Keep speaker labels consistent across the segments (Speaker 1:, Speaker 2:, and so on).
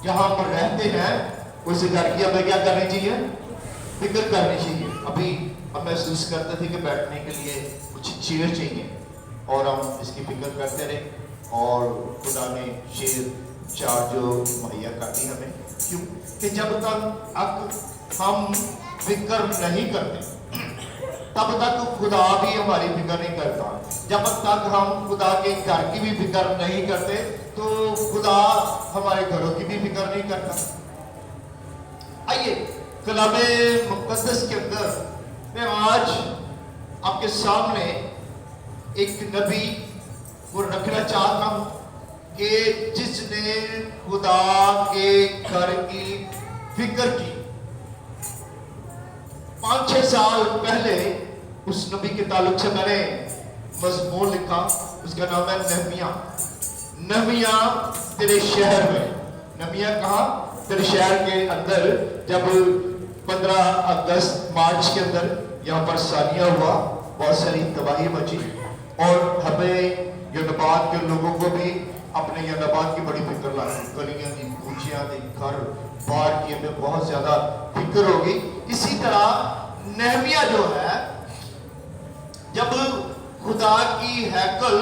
Speaker 1: جہاں پر رہتے ہیں اس گھر کی ہمیں کیا کرنی چاہیے؟ فکر کرنی چاہیے. ابھی ہم محسوس کرتے تھے کہ بیٹھنے کے لیے کچھ چیئر چاہیے اور ہم اس کی فکر کرتے رہے اور خدا نے چیئر چار جو مہیا کر دی ہمیں. کیوں کہ جب تک ہم فکر نہیں کرتے تب تک خدا بھی ہماری فکر نہیں کرتا. جب تک ہم خدا کے گھر کی بھی فکر نہیں کرتے تو خدا ہمارے گھروں کی بھی فکر نہیں کرتا. آئیے کلام مقدس کے اندر میں آج آپ کے سامنے ایک نبی کو رکھنا چاہتا ہوں کہ جس نے خدا کے گھر کی فکر کی. 5-6 سال پہلے اس نبی کے تعلق سے میں نے مضمون لکھا. اس کا نام ہے نہمیہ. نہمیہ تیرے شہر میں. نہمیہ کہاں؟ تیرے شہر کے اندر. جب 15 اگست مارچ کے اندر یہاں پر سانیہ ہوا, بہت ساری تباہی مچی اور ہمیں یونبات کے لوگوں کو بھی اپنے یونبات کی بڑی فکر لائی. گلیاں دی, کوچیاں دی, گھر بار کی ہمیں بہت زیادہ فکر ہوگی. اسی طرح نہمیہ جو ہے, جب خدا کی ہیکل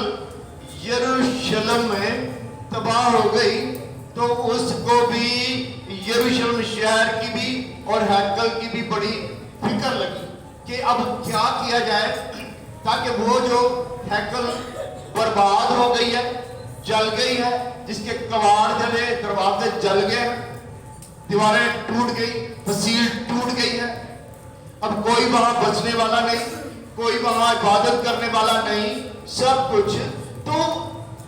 Speaker 1: یروشلم میں تباہ ہو گئی تو اس کو بھی یروشلم شہر کی بھی اور ہیکل کی بھی بڑی فکر لگی کہ اب کیا کیا جائے تاکہ وہ جو ہیکل برباد ہو گئی ہے, جل گئی ہے, جس کے کواڑ جلے, دروازے جل گئے, دیواریں ٹوٹ گئی, فصیل ٹوٹ گئی ہے, اب کوئی وہاں بچنے والا نہیں, کوئی وہاں عبادت کرنے والا نہیں, سب کچھ. تو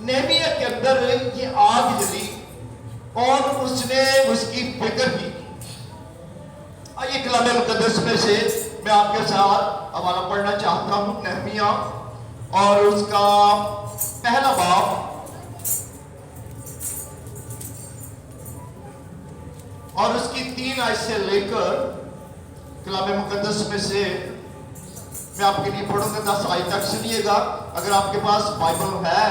Speaker 1: نہمیہ کے اندر یہ آگ جلی اور اس نے اس کی فکر کی. آئیے کلام مقدس میں سے میں آپ کے ساتھ حوالہ پڑھنا چاہتا ہوں. نہمیہ اور اس کا پہلا باب اور اس کی 3 آیت سے لے کر کلام مقدس میں سے میں آپ کے لیے پڑھوں گا. 10 آیت تک سنیے گا. اگر آپ کے پاس بائبل ہے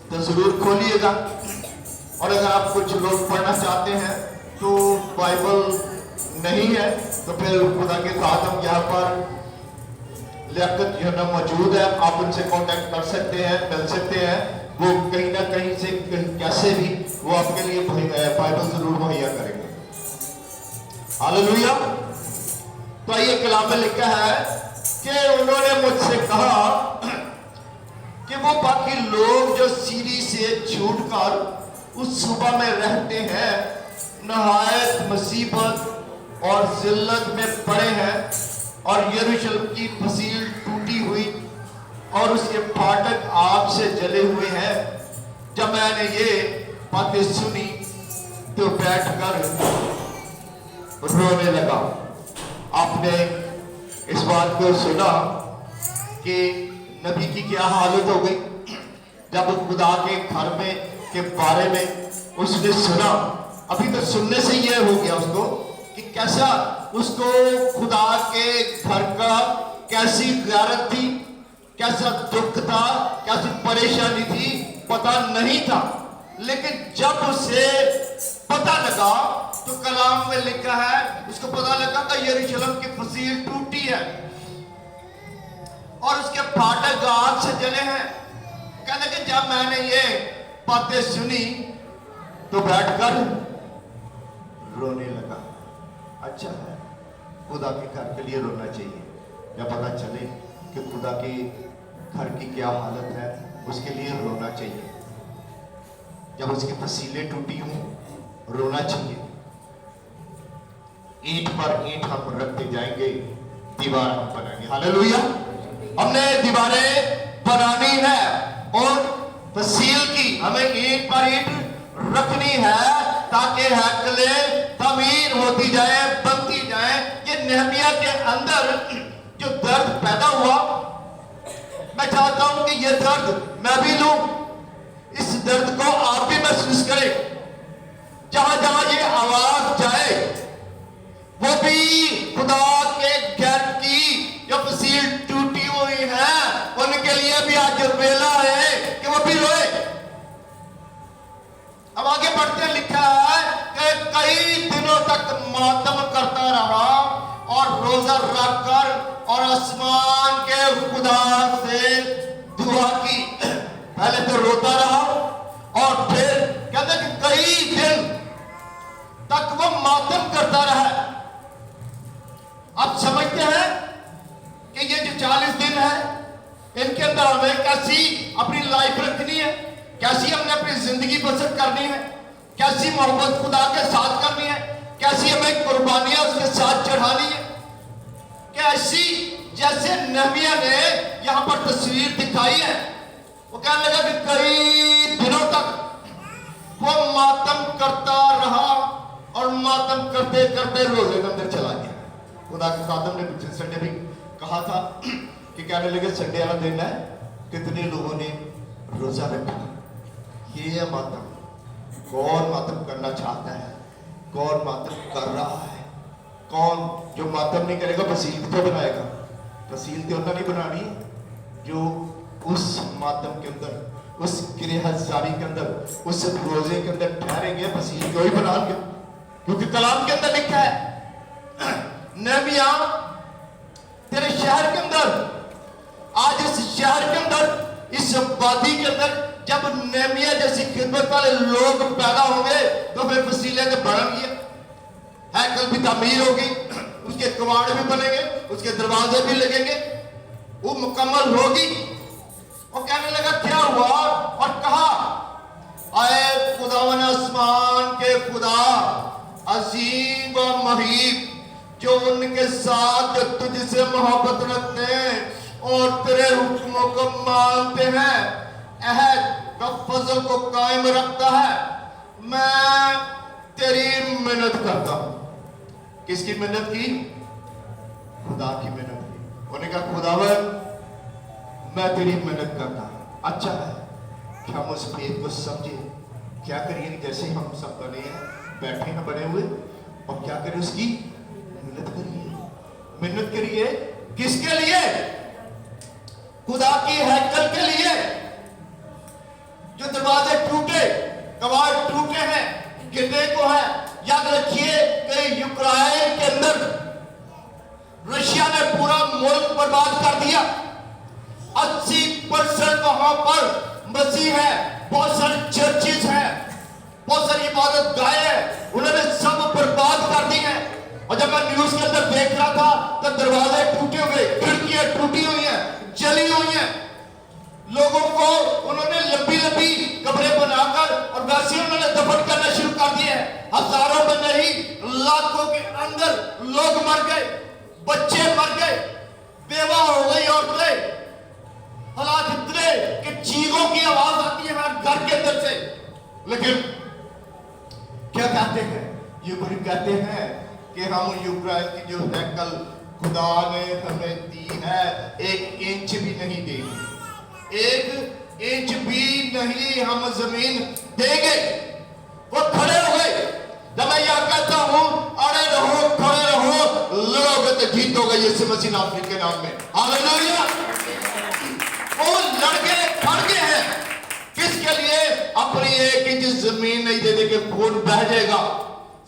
Speaker 1: تو ضرور کھولیے گا, اور اگر آپ کچھ لوگ پڑھنا چاہتے ہیں تو بائبل نہیں ہے تو پھر خدا کے خادم یہاں پر لیاقت یونا موجود ہے, آپ ان سے کانٹیکٹ کر سکتے ہیں, مل سکتے ہیں. وہ کہیں نہ کہیں سے کیسے بھی وہ آپ کے لیے بائبل ضرور مہیا کریں گے. ہاللویا. تو یہ کلام میں لکھا ہے کہ انہوں نے مجھ سے کہا کہ وہ باقی لوگ جو سیری سے چھوٹ کر اس صوبہ میں رہتے ہیں نہایت مصیبت اور ذلت میں پڑے ہیں, اور یروشلم کی فصیل ٹوٹی ہوئی اور اس کے پھاٹک آگ سے جلے ہوئے ہیں. جب میں نے یہ باتیں سنی تو بیٹھ کر رونے لگا. آپ نے اس بات کو سنا کہ نبی کی کیا حالت ہو گئی جب خدا کے گھر میں کے بارے میں اس نے سنا. ابھی تو سننے سے یہ ہو گیا اس کو کہ کیسا اس کو خدا کے گھر کا کیسی غیرت تھی, کیسا دکھ تھا, کیسی پریشانی تھی, پتہ نہیں تھا. لیکن جب اسے پتہ لگا تو کلام میں لکھا ہے اس کو پتہ لگا کہ یروشلم کی فصیل ٹوٹی ہے اور اس کے پھاٹک آگ سے جلے ہیں. کہنے کہ جب میں نے یہ باتیں سنی تو بیٹھ کر رونے لگا. اچھا ہے, خدا کے گھر کے لیے رونا چاہیے. جب پتہ چلے کہ خدا کے گھر کی کیا حالت ہے اس کے لیے رونا چاہیے. جب اس کی فصیلیں ٹوٹی ہوں رونا چاہیے. اینٹ پر اینٹ ہم رکھتے جائیں گے, دیوار ہم بنائیں گے. ہاللویا. ہم نے دیواریں بنانی ہے اور فصیل کی ہمیں اینٹ پر اینٹ رکھنی ہے تاکہ ہیکلیں تعمیر ہوتی جائے, بنتی جائے. یہ نہمیہ کے اندر جو درد پیدا ہوا, میں چاہتا ہوں کہ یہ درد میں بھی لوں, اس درد کو آپ بھی محسوس کریں. جہاں جہاں یہ آواز جائے وہ بھی خدا کے گھر کی جو فصیل ٹوٹی ہوئی ہے ان کے لیے بھی آج ویلا ہے کہ وہ بھی روئے. اب آگے بڑھتے ہیں. कई दिनों तक मातम करता रहा और रोजा रखकर और आसमान के खुदा से दुआ की। पहले तो रोता रहा और फिर कहते कि कई दिन तक वो मातम करता रहा। आप समझते हैं कि ये जो 40 दिन है इनके अंदर हमें कैसी अपनी लाइफ रखनी है, कैसी हमने अपनी जिंदगी बसर करनी है, कैसी मोहब्बत खुदा के साथ करनी है, कैसी हमें कुर्बानियां उसके साथ चढ़ानी है। कैसी जैसे नहमिया ने यहां पर तस्वीर दिखाई है, वो कहने लगा कि कई दिनों तक वो मातम करता रहा और मातम करते करते रोजे के अंदर चला गया। खुदा के खादम ने पिछले संडे भी कहा था कि कहने लगे संडे वाला दिन है, कितने लोगों ने रोजा रखा। ये है मातम। कौन मातम करना चाहता है, कौन मातम कर रहा है? कौन जो मातम नहीं करेगा फसील तो बनाएगा। फसील तो उन्होंने नहीं बनानी जो उस मातम के अंदर, उस गिरहजारी के अंदर, उस रोजे के अंदर ठहरेंगे। फसील क्यों ही बनाएंगे, क्योंकि कलाम के अंदर लिखा है नहमिया तेरे शहर के अंदर, आज इस शहर के अंदर, इस वादी के अंदर जब नहमिया जैसी खिदमत वाले लोग पैदा होंगे तो फिर फसीले के बढ़ेंगे, हैकल भी तामीर होगी, उसके कवाड़ भी बनेंगे, उसके दरवाजे भी लगेंगे, वो मुकम्मल होगी। और कहने लगा क्या हुआ, और कहा आए खुदावन आसमान के खुदा अजीम व महीब, जो उनके साथ तुझसे मोहब्बत रखते हैं और तेरे हुक्मों को मानते हैं, अहद का फजल को कायम रखता है, मैं तेरी मेहनत करता हूं। किसकी मेहनत की? खुदा की मेहनत की। उन्होंने कहा खुदावन मैं तेरी मेहनत करता हूं। अच्छा है कि हम उस भेद को समझे। क्या करिए, जैसे हम सब बने हैं, बैठे हैं बने हुए, और क्या करें, उसकी मेहनत करिए। मेहनत करिए किसके लिए? खुदा की हैकल के लिए। जो दरवाजे टूटे, कवाड़ टूटे हैं, गिरने को है। याद रखिए कि यूक्रेन के अंदर रशिया ने पूरा मुल्क बर्बाद कर दिया। 80% वहां पर मसीह है, बहुत सारी चर्चेज हैं, बहुत सारी इबादत गाहें हैं, उन्होंने सब बर्बाद कर दी है। और जब मैं न्यूज के अंदर देख रहा था तो दरवाजे टूटे हुए, खिड़कियां टूटी हुई हैं, जली हुई हैं। लोगों को उन्होंने लंबी लंबी कब्रें बनाकर और वैसे उन्होंने दफन करना शुरू कर दिए हैं। हजारों में नहीं, लाखों के अंदर लोग मर गए, बच्चे मर गए, बेवा हो गई औरतें। हालात इतने कि चीखों की आवाज आती है हर घर के अंदर से। लेकिन क्या कहते हैं ये बड़ी, कहते हैं कि हम यूक्रेन की जो हैकल खुदा ने हमें दी है, 1 इंच भी नहीं देंगे, 1 इंच भी नहीं हम जमीन देंगे। वो खड़े हो गए। जब मैं यह कहता हूं अड़े रहो, खड़े रहो, लड़ोगे तो जीतोगे यीशु मसीह नाम के नाम में। हालेलुया। वो लड़के खड़ गए हैं किसके लिए? अपनी 1 इंच जमीन नहीं दे देंगे, खून बह जाएगा।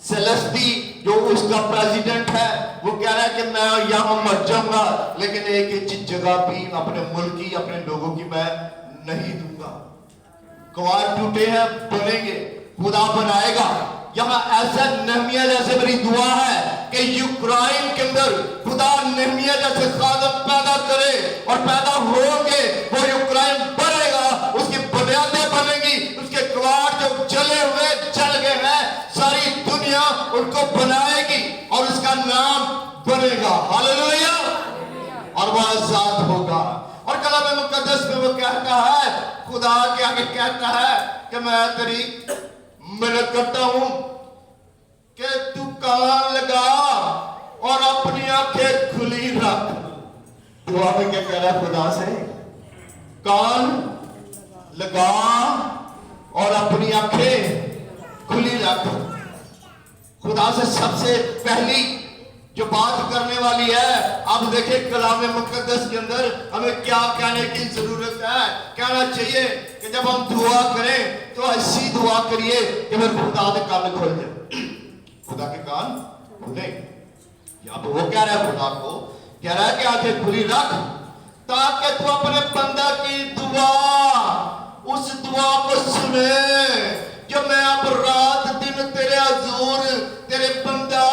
Speaker 1: सेलेस्टी जो उसका प्रेसिडेंट है वो कह रहा है कि मैं यहां मर जाऊंगा, लेकिन 1 इंच जगह भी अपने मुल्क की, अपने लोगों की मैं नहीं दूंगा। कवाड़ टूटे हैं, बनेंगे, खुदा बनाएगा। यहां ऐसा नहमिया जैसे मेरी दुआ है कि यूक्रेन के अंदर खुदा नहमिया जैसे खादम पैदा करे और पैदा होंगे। वो यूक्रेन बढ़ेगा, उसकी बुनियादें बनेगी, उसके कवाड़ जो जले हुए जल गए हैं, सारी दुनिया उनको बनाएगी और उसका नाम बनेगा। हालेलुया। और वह आजाद होगा। और कलाम मुकद्दस में वो कहता है, खुदा के आगे कहता है कि मैं तेरी मेहनत करता हूं कि तू कान लगा और अपनी आंखें खुली रख। दुआ में क्या कह रहा है खुदा से? कान लगा और अपनी आंखें खुली रख। खुदा से सबसे पहली जो बात करने वाली है, अब देखिए कलाम मुकद्दस के अंदर हमें क्या कहने की जरूरत है। कहना चाहिए कि जब हम दुआ करें तो ऐसी दुआ करिए कि मेरे खुदा के कान खोल जाए। खुदा के कान खुले। या तो वो कह रहा है खुदा को, कह रहा है कि आंखें खुली रख ताकि तू अपने बंदा की दुआ, उस दुआ को सुने जो मैं अब रात दिन तेरे हजूर तेरे बंदा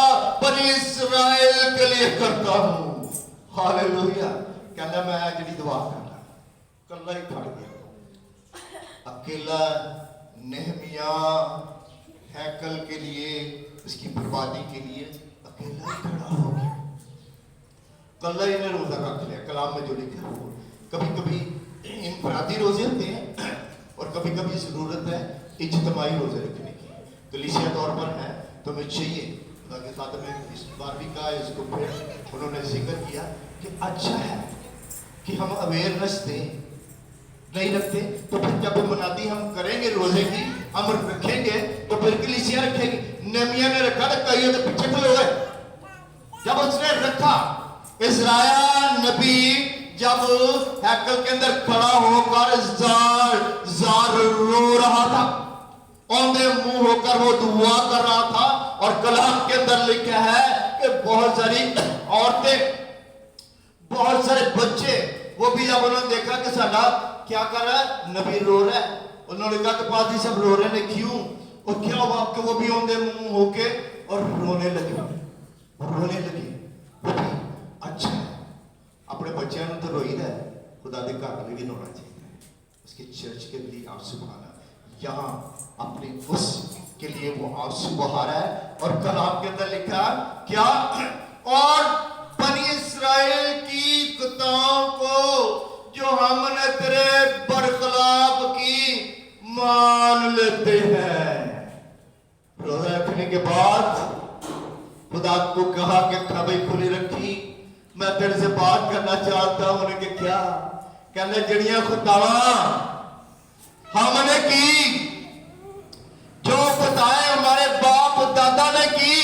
Speaker 1: बनी इस्राएल के लिए करता हूं। हालेलुया। कहना मैं जी दुआ करना, कल्ला ही खड़ गया अकेला। नेहमिया हैकल के लिए, उसकी बर्बादी के लिए अकेला ही खड़ा हो गया, कल्ला ही ने रोजा रख लिया। कलाम में जो लिखा है, कभी कभी इनफरादी रोजे होते हैं और कभी कभी जरूरत है इज्तिमाई रोजे रखने की। कलीसिया तौर पर है तो हमें चाहिए, खुदा के साथ में इस बार भी कहा, इसको फिर उन्होंने जिक्र किया कि अच्छा है कि हम अवेयरनेस दें, नहीं रखते तो फिर जब मनादी हम करेंगे रोजे की, अमर रखेंगे तो फिर कलीसिया रखेगी। नेहमिया ने रखा तो कई तो पीछे खड़े हुए। जब उसने रखा, इस्राएल नबी जब हैकल के अंदर खड़ा होकर जार रो रहा था, औंधे मुंह होकर वो दुआ कर रहा था, और कलाम के अंदर लिखा है कि बहुत सारी औरतें, बहुत सारे बच्चे, वो भी जब उन्होंने देखा कि साडा क्या कर रहा है, नबी रो रहा है, उन्होंने कहा कि पादी सब रो रहे हैं, क्यों? और क्या हुआ कि वो भी औंधे मुंह होके और रोने लगे। वो भी अच्छा है, अपने बच्चों ने तो रोई है, खुदा के घर में भी रोना चाहिए, उसके चर्च के लिए आंसू बहाना, यहाँ अपने उस के लिए वो आंसू बहा रहा है। और कलाम के अंदर लिखा क्या, और बनी इस्राएल की कताओं को जो हमने तेरे बरखलाफ की मान लेते हैं। रोजा रखने के बाद खुदा को कहा कि खबरें खुली रखी, मैं तेरे से बात करना चाहता हूं। उन्हें कि क्या? कहने जड़ियां खुदावा हमने की, जो खुदाएं हमारे बाप दादा ने की,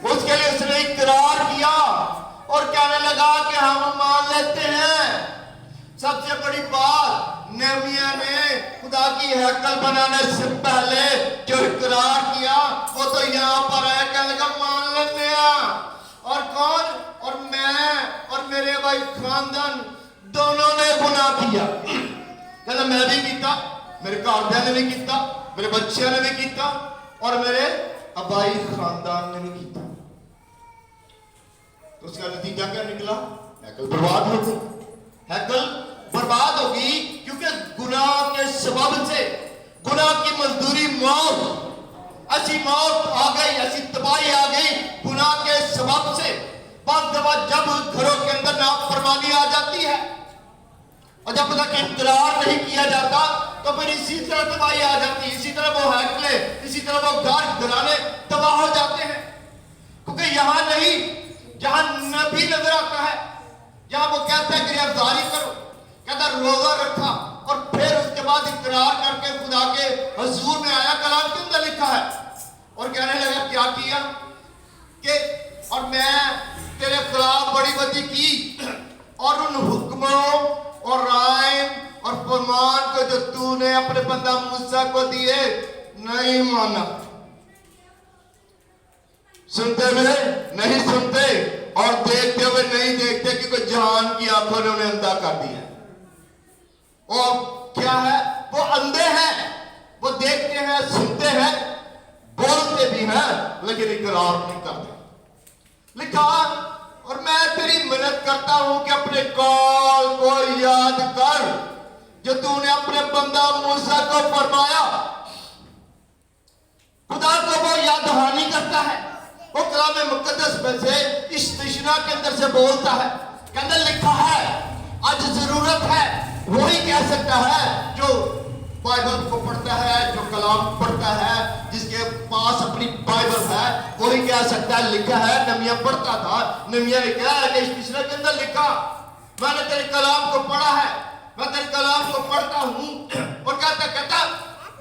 Speaker 1: उसके लिए उसने इकरार किया और कहने लगा कि हम मान लेते हैं। सबसे बड़ी बात, नेहमिया ने खुदा की हैकल बनाने से पहले जो इकरार किया वो तो यहाँ पर है, कहने लगा मान लेते हैं। और कौन? और मैं और मेरे भाई खानदान दोनों ने गुनाह किया। कहना मैं भी किया, मेरे घरदियां ने भी किया, मेरे बच्चों ने भी किया, और मेरे अबाई खानदान ने भी किया। तो उसका नतीजा क्या निकला? हैकल बर्बाद हो गई। हैकल बर्बाद होगी क्योंकि गुनाह के सबब से, गुनाह की मजदूरी मौत, ऐसी मौत आ गई, ऐसी तबाही आ गई गुनाह के सबब से। बाद जब घरों के अंदर नाफरमानी आ जाती है और जब तक इकरार नहीं किया जाता तो फिर इसी तरह तबाही आ जाती है, इसी तरह वो हैकले, इसी तरह वो घराने तबाह हो जाते हैं। क्योंकि यहाँ नहीं, जहां नबी नजर आता है, जहां वो कहता है गिरफ्तारी करो, कहता रोजा रखा और फिर उसके बाद इकरार करके खुदा के हुजूर में आया। कलाम के अंदर लिखा है और कहने लगा क्या किया कि और मैं तेरे खिलाफ बड़ी बदी की और उन हुक्मों और राय और फरमान को जो तूने अपने बंदा मूसा को दिए नहीं माना। सुनते हुए नहीं सुनते और देखते हुए नहीं देखते, क्योंकि जहान की आंखों ने उन्हें अंधा कर दिया। और क्या है? वो अंधे हैं, वो देखते हैं, सुनते हैं, बोलते भी हैं, लेकिन इकरार नहीं करते। लिखा और मैं तेरी मदद करता हूं कि अपने कौल को याद कर जो तूने अपने बंदा मूसा को फरमाया। खुदा को वो याद दहानी करता है, वो कलाम मुकद्दस में से इस तिश्ना के अंदर से बोलता है। के अंदर लिखा है आज जरूरत है, वही कह सकता है जो बाइबल को पढ़ता है, जो कलाम पढ़ता है, जिसके पास अपनी बाइबल है, वही कह सकता है। लिखा है, नमिया पढ़ता था, नमिया ने कहा है कि इस तिश्ना के अंदर लिखा मैंने तेरे कलाम को पढ़ा है, मैं तेरे कलाम को पढ़ता हूं। और कहता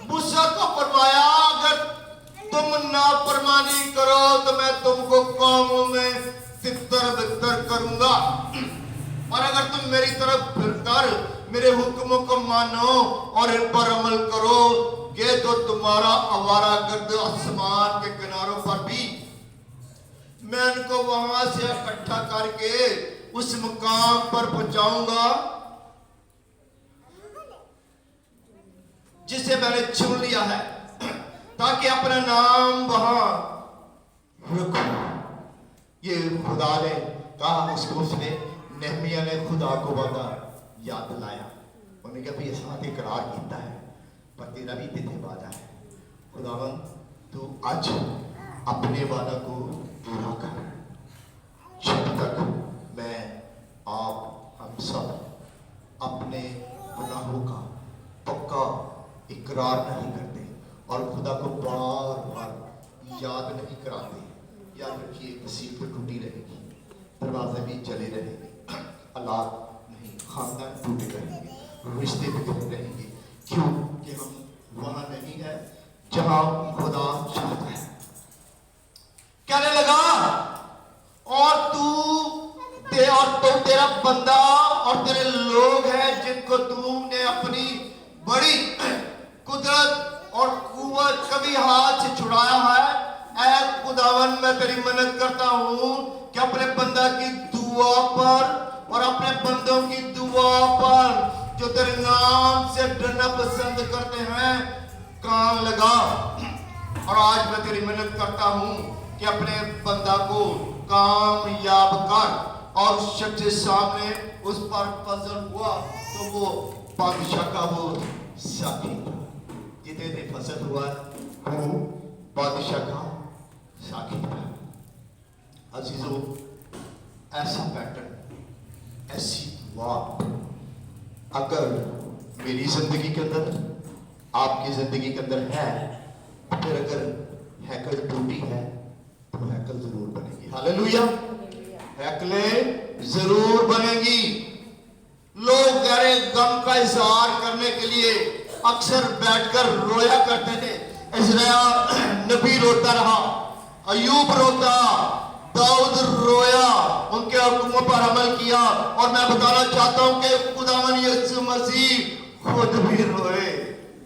Speaker 1: मूसा को फरमाया अगर तुम नाफरमानी करो तो मैं तुमको कौमों में तितर बितर करूंगा, और अगर तुम मेरी तरफ फिरकर मेरे हुक्मों को मानो और इन पर अमल करो یہ تو تمہارا آوارہ گرد آسمان کے کناروں پر بھی میں ان کو وہاں سے اکٹھا کر کے اس مقام پر پہنچاؤں گا جسے میں نے چن لیا ہے، تاکہ اپنا نام وہاں رکھوں۔ یہ خدا نے کہا، اس نے نہمیہ نے خدا کو وعدہ یاد دلایا، انہوں نے کہا بھی اس بات اقرار کیتا ہے پر تیرا بھی تیتے وعدہ ہے، خداوند تو آج اپنے وعدہ کو پورا کر، جب تک میں آپ ہم سب اپنے گناہوں کا پکا اقرار نہیں کرتے اور خدا کو بار بار یاد نہیں کراتے۔ یاد رکھیے نصیب تو ٹوٹی رہے گی، دروازے بھی چلے رہیں گے، اولاد نہیں، خاندان ٹوٹے رہیں گے، رشتے بگڑے رہیں گے، کیوں کہ ہم وہاں نہیں ہیں جہاں خدا چاہتا ہے۔ کہنے لگا اور تو تیرا بندہ اور تیرے لوگ ہیں جن کو تم نے اپنی بڑی قدرت اور قوت کبھی ہاتھ سے چھڑایا ہے، اے خداوند میں تیری منت کرتا ہوں کہ اپنے بندہ کی دعا پر اور اپنے بندوں کی دعا پر جو تیرے نام سے ڈرنا پسند کرتے ہیں کان لگا۔ اور آج میں تیری منت کرتا ہوں کہ اپنے بندہ کو کامیاب کر، اور اس شخص کے سامنے اس پر فضل ہوا تو وہ بادشاہ کا وہ ساتھی، جتنے نے فضل ہوا وہ بادشاہ کا ساتھی تھا۔ عزیزو، ایسا پیٹرن، ایسی دعا اگر میری زندگی کے اندر، آپ کی زندگی کے اندر ہے، پھر اگر ہیکل ٹوٹی ہے تو ہیکل ضرور بنے گی۔ ہاللیلویہ، ہیکلیں ضرور بنے گی۔ لوگ گہرے غم کا اظہار کرنے کے لیے اکثر بیٹھ کر رویا کرتے تھے۔ عزرائیل نبی روتا رہا، ایوب روتا، داؤد رویا، ان کے حکموں پر عمل کیا، اور میں بتانا چاہتا ہوں کہ خداوند یسوع مسیح خود بھی روئے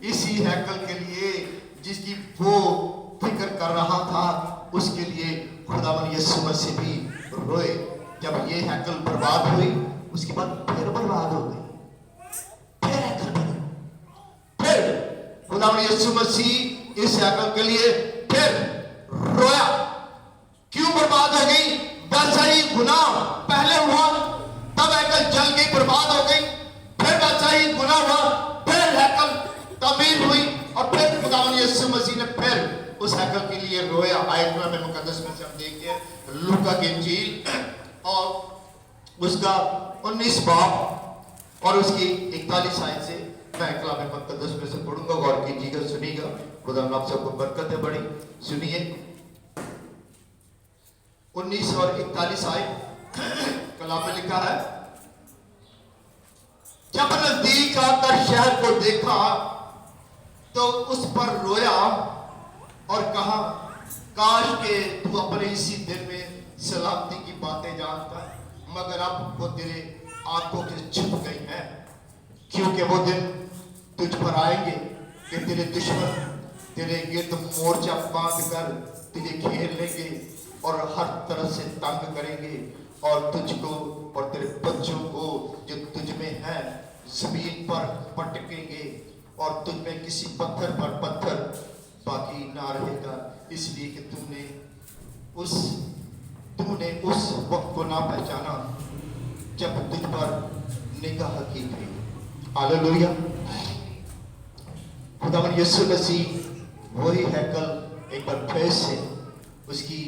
Speaker 1: اسی ہیکل کے لیے جس کی وہ فکر کر رہا تھا، اس کے لیے خداوند یسوع مسیح بھی روئے۔ جب یہ ہیکل برباد ہوئی، اس کے بعد پھر برباد ہو گئی، پھر ہیکل بنی، پھر خداوند یسوع مسیح اس ہیکل کے لیے پھر رویا۔ کیوں برباد ہو گئی؟ ویسا ہی گناہ پہلے ہوا، تب ہیکل جل گئی، برباد ہو گئی، پھر ویسا ہی گناہ ہوا، پھر ہیکل تعمیر ہوئی، اور پھر خداوند یسوع مسیح نے پھر اس ہیکل کے لیے رویا۔ آیت نامہ مقدس میں سے ہم دیکھتے ہیں لوکا کی انجیل اور اس کا 19 باب اور اس کی 41 آیت سے میں کلام مقدس میں سے پڑھوں گا، غور کیجیے گا، سنیے گا، خدا آپ سب کو برکت ہے بڑی۔ سنیے 19 اور 41 آیت، کلام میں لکھا ہے، جب نزدیک آ کر شہر کو دیکھا تو اس پر رویا اور کہا، کاش کہ تو اپنے اسی دن میں سلامتی کی باتیں جانتا ہے، مگر اب وہ تیرے آنکھوں کے چھپ گئی ہیں، کیونکہ وہ دن تجھ پر آئیں گے کہ تیرے دشمن تیرے گرد مورچہ باندھ کر تجھے گھیر لیں گے اور ہر طرف سے تنگ کریں گے، اور تجھ کو اور تیرے بچوں کو جو تجھ میں ہیں زمین پر پٹکیں گے، اور تجھ میں کسی پتھر پر پتھر باقی نہ رہے گا، اس لیے کہ تو نے اس وقت کو نہ پہچانا جب تجھ پر نگاہ کی گئی۔ ہاللیلویہ۔ خداوند یسوع مسیح وہی ہیکل ایک بار پھر سے اس کی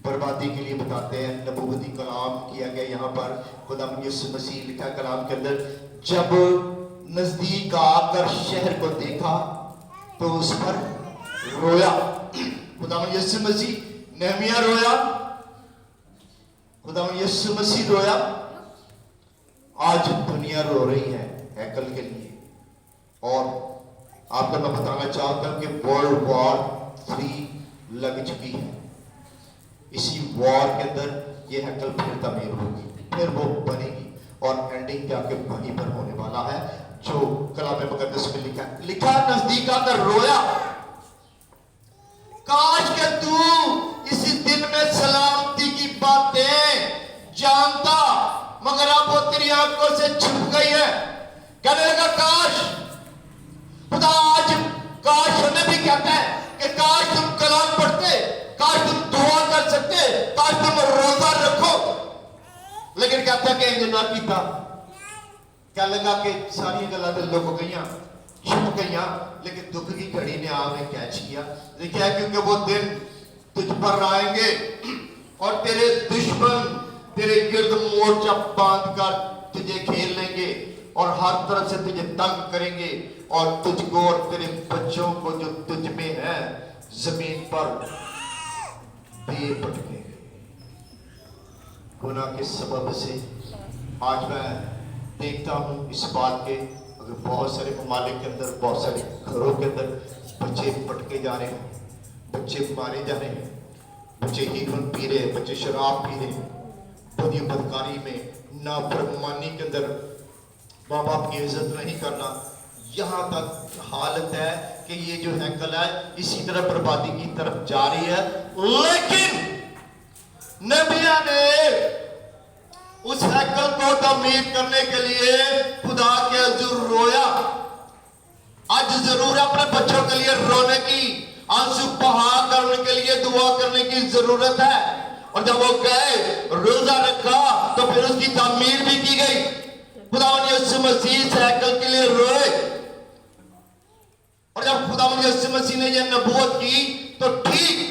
Speaker 1: بربادی کے لیے بتاتے ہیں، نبوتی کلام کیا گیا یہاں پر۔ خداوند یسوع مسیح لکھا کلام کے اندر، جب نزدیک آ کر شہر کو دیکھا تو اس پر رویا۔ خداوند یسوع مسیح، نہمیہ رویا، خداوند یسوع مسیح رویا، آج دنیا رو رہی ہے ہیکل کے لیے۔ اور آپ کو میں بتانا چاہتا ہوں کہ ورلڈ وار 3 لگ چکی ہے، اسی وار کے اندر یہ ہیکل پھر تعمیر ہوگی، پھر وہ بنے گی، اور اینڈنگ جا کے وہیں پر ہونے والا ہے۔ जो कलाम मुकद्दस में लिखा नजदीक आकर रोया, काश के तू इसी दिन में सलामती की बातें जानता, मगर अब वो तेरी आंखों से छुप गई है। कहने लगा काश, खुदा आज काश हमें भी कहता है कि काश तुम कलाम पढ़ते, काश तुम दुआ कर सकते, काश तुम रोजा रखो, लेकिन कहता कि इंज ना कीता। कह लगा कि सारी गल्लां ते लुक गईयां, छुप गईयां, लेकिन दुख की घड़ी ने आगे कैच किया। देखिए क्योंकि वो दिन तुझ पर आएंगे और तेरे दुश्मन तेरे गिर्द मोर्चा बांध कर तुझे घेर लेंगे और हर तरफ से तुझे तंग करेंगे और तुझको और तेरे बच्चों को जो तुझ में है जमीन पर दे पटकेंगे। गुनाह के सबब से आज मैं देखता हूँ इस बात के, अगर बहुत सारे ममालिक के अंदर, बहुत सारे घरों के अंदर बच्चे पटके जा रहे हैं, बच्चे मारे जा रहे हैं, बच्चे हीरोइन पी रहे हैं, बच्चे शराब पी रहे हैं, बदी बदकारी में, नाफरमानी के अंदर, माँ बाप की इज्जत नहीं करना, यहाँ तक हालत है कि ये जो हैकल है इसी तरह बर्बादी की तरफ जा रही है। लेकिन नबिया ने उस हैकल को तमीर करने के लिए खुदा के हुजूर रोया। आज जरूर अपने बच्चों के लिए रोने की, आंसू बहा करने के लिए दुआ करने की जरूरत है। और जब वो गए, रोजा रखा, तो फिर उसकी तमीर भी की गई। खुदावंद यीशु मसीह इस हैकल के लिए रोए, और जब खुदावंद यीशु मसीह ने यह नबूवत की तो ठीक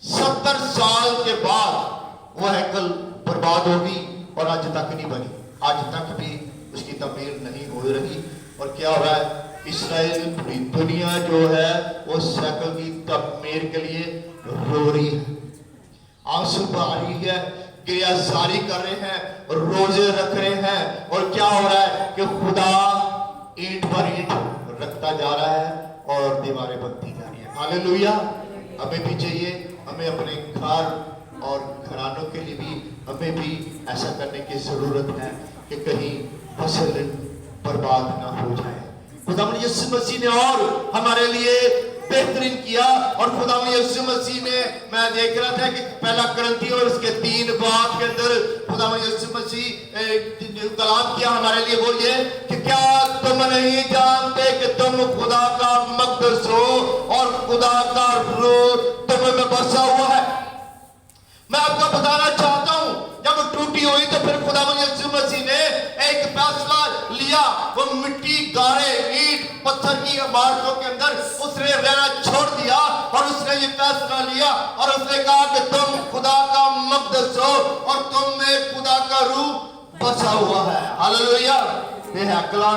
Speaker 1: 70 साल के बाद वो हैकल बर्बाद होगी और आज तक नहीं बनी, आज तक भी उसकी तमीर नहीं हो रही। और क्या हो रहा है, इस्राएल पूरी दुनिया जो है वो उस हैकल की तमीर के लिए रो रही है, आंसू बहा रही है, गिरयाजारी कर रहे हैं, रोजे रख रहे हैं। और क्या हो रहा है कि खुदा ईंट पर ईंट रखता जा रहा है और दीवारें बनती जा रही है। हालेलुया। हमें भी चाहिए, हमें अपने घर और घरानों के लिए भी हमें भी ऐसा करने की जरूरत है कि कहीं फसल बर्बाद ना हो जाए। खुदावंद यीशु मसीह ने और हमारे लिए बेहतरीन किया। और खुदावंद यीशु मसीह ने, मैं देख रहा था कि पहला कुरिन्थियों और उसके 3 बाब के अंदर खुदावंद यीशु मसीह कलाम किया हमारे लिए। वो ये कि क्या तुम नहीं जानते कि तुम खुदा का मक़दस हो और खुदा का रूह तुम में बसा हुआ है। मैं आपको बताना चाहता हूं, जब टूटी हुई तो फिर खुदावंद यीशु मसीह ने एक फैसला लिया। वो मिट्टी, गारे, ईंट, पत्थर की इमारतों के अंदर उसने रहना छोड़ दिया और उसने ये फैसला लिया और उसने कहा कि तुम खुदा का मक़दस हो और तुम में खुदा का रूह बसा हुआ है। हालेलुया। ये हैकला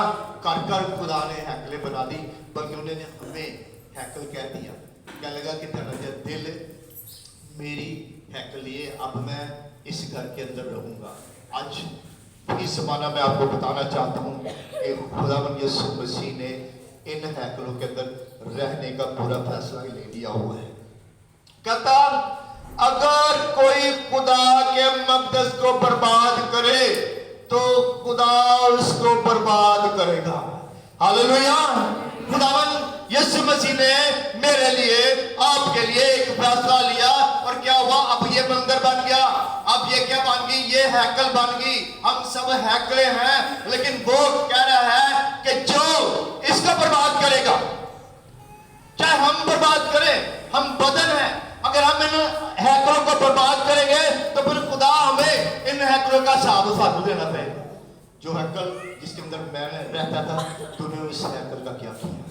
Speaker 1: कर कर खुदा ने हैकलें बना दी, बल्कि उन्होंने हमें हैकल कह दिया। क्या लगा कि तेरा दिल मेरी हैकल ये, अब मैं इस घर के अंदर रहूंगा। आज इस जमाना में आपको बताना चाहता हूँ कि खुदावंद यीशु मसीह ने इन हैकलों के अंदर रहने का पूरा फैसला ले लिया हुआ है। कहता अगर कोई खुदा के मक़दस को बर्बाद करे तो खुदा उसको बर्बाद करेगा। हालेलुया। खुदावंद यीशु मसीह ने मेरे लिए, आपके लिए एक फैसला लिया और क्या हुआ, अब ये मंदिर बन गया। अब ये क्या बन गई, ये हैकल बन गई। हम सब हैकले हैं, लेकिन वो कह रहा है कि जो इसको बर्बाद करेगा, चाहे हम बर्बाद करें, हम बदन हैं, अगर हम इन हैकलों को बर्बाद करेंगे तो फिर खुदा हमें इन हैकलों का हिसाब साथ देना पड़ेगा। जो हैकल जिसके अंदर मैं रहता था, तूने उस हैकल का क्या किया,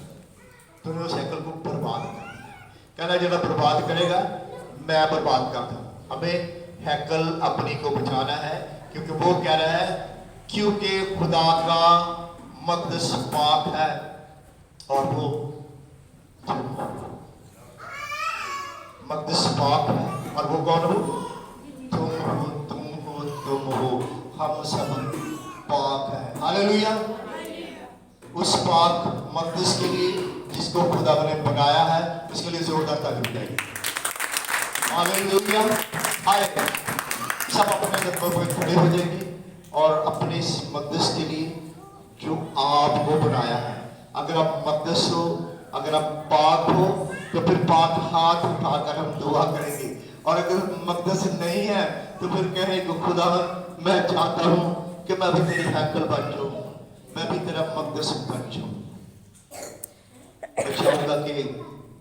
Speaker 1: तूने उस हैकल को बर्बाद कर दिया। कहना जरा बर्बाद करेगा, मैं बर्बाद कर दूं। हमें हैकल अपनी को बचाना है, क्योंकि वो कह रहा है क्योंकि खुदा का मक़दस पाक है और वो मक़दस पाक है। और वो कौन हो, तुम हो, तुम हो, तुम हो, हम सब पाक है। हालेलुया। उस पाक मक़दस के लिए जिसको खुदा ने बनाया है, उसके लिए जोरदार तारीफ करें। हालेलुया। आए सब अपने दरबार पर खड़े हो जाएंगे और अपने इस मक़दस के लिए जो आपको बनाया है। अगर आप मुकद्दस हो, अगर आप पाक हो, तो फिर पाक हाथ उठाकर हम दुआ करेंगे। और अगर मुकद्दस नहीं है तो फिर कहेंगे खुदा मैं चाहता हूँ कि मैं भी तेरी हैकल बन जाऊँ, मैं भी तेरा मुकद्दस बन जाऊँ। मैं चाहूँगा कि